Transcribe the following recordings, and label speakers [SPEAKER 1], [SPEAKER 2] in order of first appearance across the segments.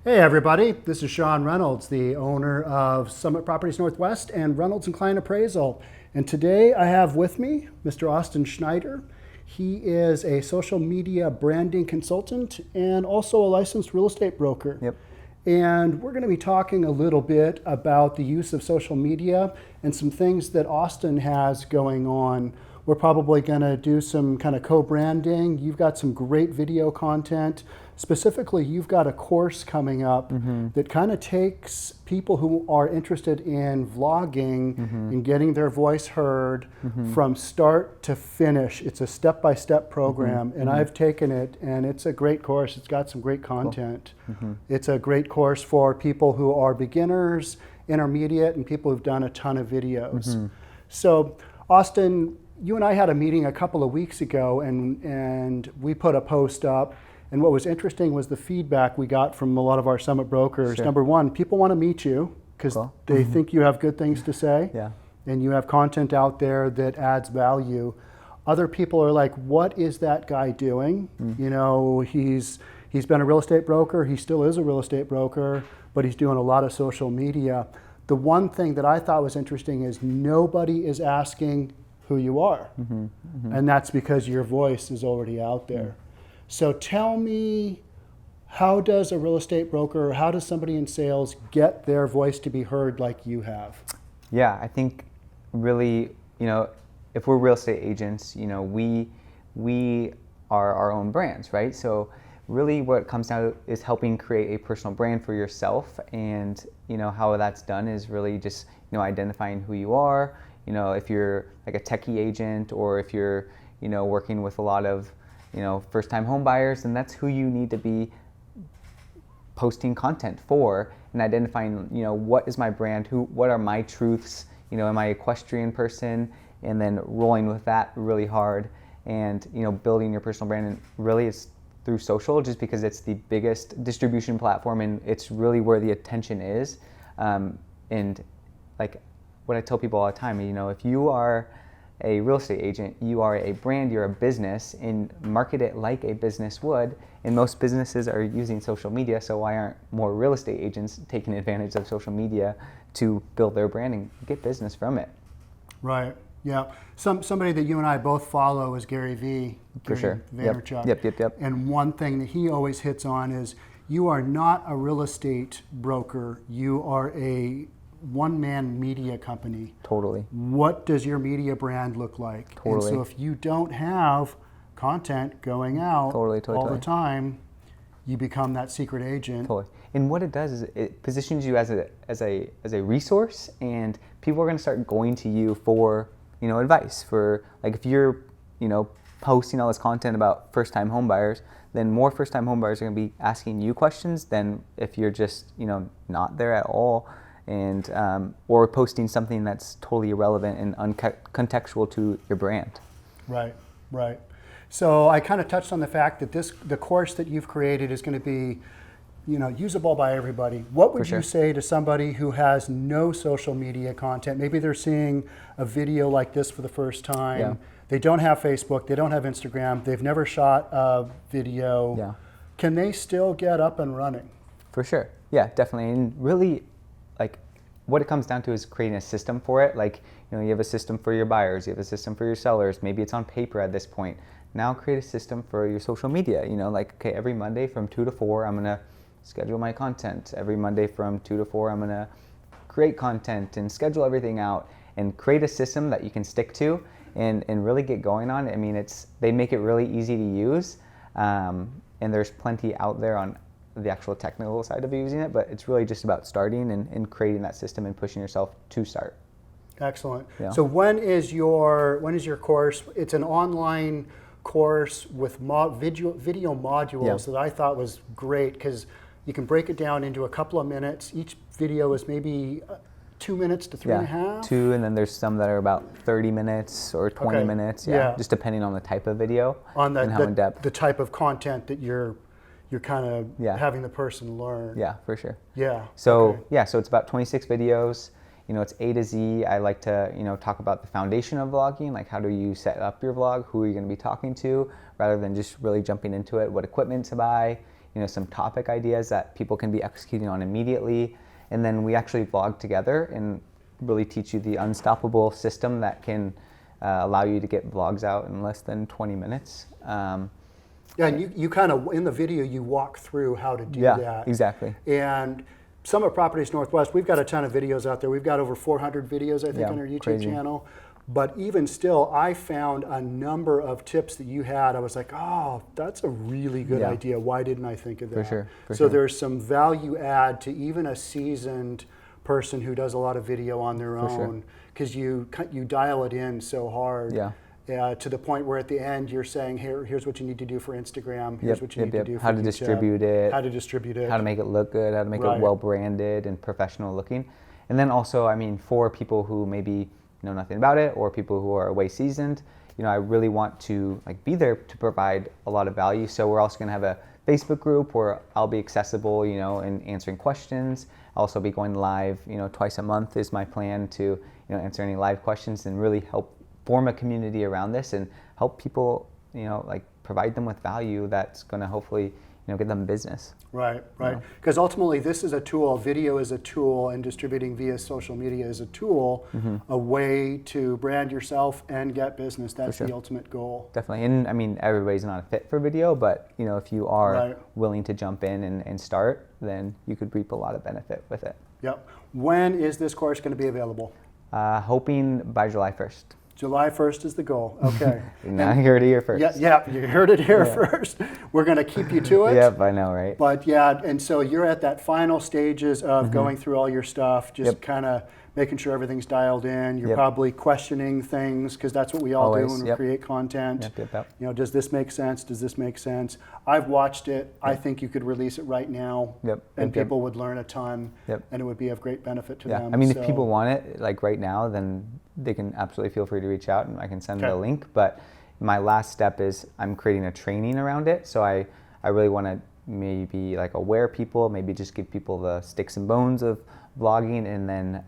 [SPEAKER 1] Hey everybody, this is Sean Reynolds, the owner of Summit Properties Northwest and Reynolds and Klein Appraisal. And today I have with me Mr. Austin Schneider. He is a social media branding consultant and also a licensed real estate broker.
[SPEAKER 2] Yep.
[SPEAKER 1] And we're going to be talking a little bit about the use of social media and some things that Austin has going on. We're probably going to do some kind of co-branding. You've got some great video content. Specifically, you've got a course coming up that kind of takes people who are interested in vlogging and getting their voice heard from start to finish. It's a step-by-step program, and I've taken it, and it's a great course. It's got some great content. It's a great course for people who are beginners, intermediate, and people who've done a ton of videos. So, Austin, you and I had a meeting a couple of weeks ago, and we put a post up. And what was interesting was the feedback we got from a lot of our Summit brokers.
[SPEAKER 2] Sure.
[SPEAKER 1] Number one, people want to meet you because they think you have good things to say.
[SPEAKER 2] Yeah.
[SPEAKER 1] And you have content out there that adds value. Other people are like, what is that guy doing? You know, he's been a real estate broker. He still is a real estate broker, but he's doing a lot of social media. The one thing that I thought was interesting is nobody is asking who you are. And that's because your voice is already out there. So tell me, how does a real estate broker, how does somebody in sales get their voice to be heard like you have?
[SPEAKER 2] Yeah, I think really, if we're real estate agents, we are our own brands, right? So really what it comes down to is helping create a personal brand for yourself. And, how that's done is really just, identifying who you are. If you're like a techie agent, or if you're, working with a lot of first-time home buyers, and that's who you need to be posting content for, and identifying, what is my brand, what are my truths, am I an equestrian person, and then rolling with that really hard, and building your personal brand. And really it's through social, just because it's the biggest distribution platform, and it's really where the attention is. And like what I tell people all the time, if you are a real estate agent, you are a brand, you're a business, and market it like a business would. And most businesses are using social media, so why aren't more real estate agents taking advantage of social media to build their brand and get business from it?
[SPEAKER 1] Right. Yeah. Somebody that you and I both follow is Gary V.
[SPEAKER 2] For sure.
[SPEAKER 1] Vaynerchuk.
[SPEAKER 2] Yep.
[SPEAKER 1] And one thing that he always hits on is you are not a real estate broker. You are a one-man media company.
[SPEAKER 2] Totally.
[SPEAKER 1] What does your media brand look like?
[SPEAKER 2] Totally.
[SPEAKER 1] And so if you don't have content going out
[SPEAKER 2] Totally.
[SPEAKER 1] all the time, you become that secret agent.
[SPEAKER 2] Totally. And what it does is it positions you as a resource, and people are going to start going to you for advice. For like, if you're posting all this content about first-time home buyers, then more first-time home buyers are going to be asking you questions than if you're just not there at all. And or posting something that's totally irrelevant and uncontextual to your brand.
[SPEAKER 1] Right. So I kind of touched on the fact that the course that you've created is going to be, usable by everybody. What would you say to somebody who has no social media content? Maybe they're seeing a video like this for the first time.
[SPEAKER 2] Yeah.
[SPEAKER 1] They don't have Facebook. They don't have Instagram. They've never shot a video.
[SPEAKER 2] Yeah.
[SPEAKER 1] Can they still get up and running?
[SPEAKER 2] For sure. Yeah, definitely. And really, like, what it comes down to is creating a system for it. Like, you have a system for your buyers, you have a system for your sellers. Maybe it's on paper at this point. Now create a system for your social media. Like, okay, every Monday from 2 to 4, I'm gonna schedule my content. Every Monday from 2 to 4, I'm gonna create content and schedule everything out, and create a system that you can stick to and really get going on. I mean, they make it really easy to use, and there's plenty out there on the actual technical side of using it, but it's really just about starting and creating that system and pushing yourself to start.
[SPEAKER 1] Excellent.
[SPEAKER 2] Yeah.
[SPEAKER 1] So when is your course? It's an online course with video modules that I thought was great, because you can break it down into a couple of minutes. Each video is maybe 2 minutes to 3.5.
[SPEAKER 2] 2, and then there's some that are about 30 minutes or 20 minutes. Yeah, just depending on the type of video and how in depth.
[SPEAKER 1] The type of content that you're kind of having the person learn.
[SPEAKER 2] Yeah, for sure.
[SPEAKER 1] Yeah.
[SPEAKER 2] So so it's about 26 videos. It's A to Z. I like to talk about the foundation of vlogging, like how do you set up your vlog, who are you going to be talking to, rather than just really jumping into it, what equipment to buy, some topic ideas that people can be executing on immediately. And then we actually vlog together and really teach you the unstoppable system that can allow you to get vlogs out in less than 20 minutes.
[SPEAKER 1] Yeah, and you kind of, in the video, you walk through how to do
[SPEAKER 2] Yeah,
[SPEAKER 1] that.
[SPEAKER 2] exactly.
[SPEAKER 1] And Summit Properties Northwest, we've got a ton of videos out there. We've got over 400 videos, I think,
[SPEAKER 2] Yeah,
[SPEAKER 1] on our YouTube
[SPEAKER 2] crazy.
[SPEAKER 1] channel. But even still, I found a number of tips that you had. I was like, oh, that's a really good
[SPEAKER 2] Yeah.
[SPEAKER 1] idea. Why didn't I think of that?
[SPEAKER 2] For
[SPEAKER 1] So
[SPEAKER 2] sure.
[SPEAKER 1] there's some value add to even a seasoned person who does a lot of video on their
[SPEAKER 2] For sure.
[SPEAKER 1] own, because you dial it in so hard.
[SPEAKER 2] Yeah.
[SPEAKER 1] To the point where at the end you're saying, here's what you need to do for Instagram, here's what you need to do for
[SPEAKER 2] how to
[SPEAKER 1] YouTube,
[SPEAKER 2] distribute it,
[SPEAKER 1] how to distribute it,
[SPEAKER 2] how to make it look good, how to make
[SPEAKER 1] Right.
[SPEAKER 2] it well branded and professional looking. And then also, I mean, for people who maybe know nothing about it or people who are way seasoned, I really want to be there to provide a lot of value. So we're also going to have a Facebook group where I'll be accessible, and answering questions. I'll also be going live, twice a month is my plan to, answer any live questions and really help form a community around this and help people, provide them with value that's going to hopefully, get them business.
[SPEAKER 1] Right. Because ultimately this is a tool, video is a tool, and distributing via social media is a tool, a way to brand yourself and get business. That's
[SPEAKER 2] sure.
[SPEAKER 1] the ultimate goal.
[SPEAKER 2] Definitely. And I mean, everybody's not a fit for video, but if you are
[SPEAKER 1] Right.
[SPEAKER 2] willing to jump in and start, then you could reap a lot of benefit with it.
[SPEAKER 1] Yep. When is this course going to be available?
[SPEAKER 2] Hoping by July 1st.
[SPEAKER 1] July 1st is the goal. Okay.
[SPEAKER 2] Now you heard it here first.
[SPEAKER 1] Yeah, you heard it here first. We're going to keep you to it.
[SPEAKER 2] Yep, I know, right?
[SPEAKER 1] But yeah, and so you're at that final stages of going through all your stuff, just
[SPEAKER 2] Yep.
[SPEAKER 1] kind of making sure everything's dialed in. You're
[SPEAKER 2] Yep.
[SPEAKER 1] probably questioning things, because that's what we all do
[SPEAKER 2] Always,
[SPEAKER 1] when we
[SPEAKER 2] yep.
[SPEAKER 1] create content.
[SPEAKER 2] Yep.
[SPEAKER 1] Does this make sense? Does this make sense? I've watched it. I think you could release it right now,
[SPEAKER 2] Yep.
[SPEAKER 1] and
[SPEAKER 2] Yep.
[SPEAKER 1] people would learn a ton,
[SPEAKER 2] Yep.
[SPEAKER 1] and it would be of great benefit to
[SPEAKER 2] Yeah,
[SPEAKER 1] them.
[SPEAKER 2] I mean,
[SPEAKER 1] So-
[SPEAKER 2] if people want it, right now, then they can absolutely feel free to reach out and I can send them
[SPEAKER 1] Okay.
[SPEAKER 2] the link. But my last step is I'm creating a training around it. So I really want to maybe aware people, maybe just give people the sticks and bones of vlogging, and then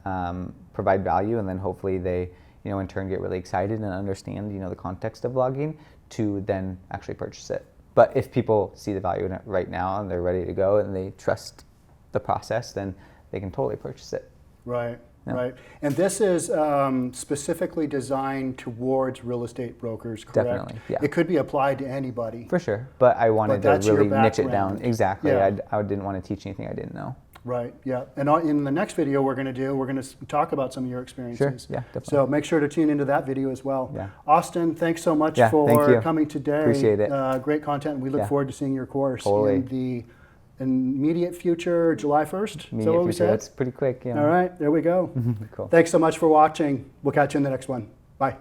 [SPEAKER 2] provide value, and then hopefully they, in turn get really excited and understand, the context of vlogging to then actually purchase it. But if people see the value in it right now and they're ready to go and they trust the process, then they can totally purchase it.
[SPEAKER 1] Right.
[SPEAKER 2] Yeah.
[SPEAKER 1] Right. And this is specifically designed towards real estate brokers, correct?
[SPEAKER 2] Definitely, yeah.
[SPEAKER 1] It could be applied to anybody.
[SPEAKER 2] For sure, but I wanted
[SPEAKER 1] that's
[SPEAKER 2] to
[SPEAKER 1] your
[SPEAKER 2] really niche it down.
[SPEAKER 1] background.
[SPEAKER 2] Exactly,
[SPEAKER 1] Yeah.
[SPEAKER 2] I didn't want to teach anything I didn't know.
[SPEAKER 1] Right, yeah. And in the next video we're going to talk about some of your experiences.
[SPEAKER 2] Sure, yeah, definitely.
[SPEAKER 1] So make sure to tune into that video as well.
[SPEAKER 2] Yeah.
[SPEAKER 1] Austin, thanks so much
[SPEAKER 2] Yeah, thank
[SPEAKER 1] for
[SPEAKER 2] you.
[SPEAKER 1] coming today.
[SPEAKER 2] Appreciate it.
[SPEAKER 1] Great content. We look
[SPEAKER 2] Yeah.
[SPEAKER 1] forward to seeing your course
[SPEAKER 2] Totally.
[SPEAKER 1] in the immediate future, July 1st. Is that
[SPEAKER 2] Immediate
[SPEAKER 1] what we
[SPEAKER 2] future,
[SPEAKER 1] said?
[SPEAKER 2] that's pretty quick.
[SPEAKER 1] All right, there we go.
[SPEAKER 2] Cool.
[SPEAKER 1] Thanks so much for watching. We'll catch you in the next one. Bye.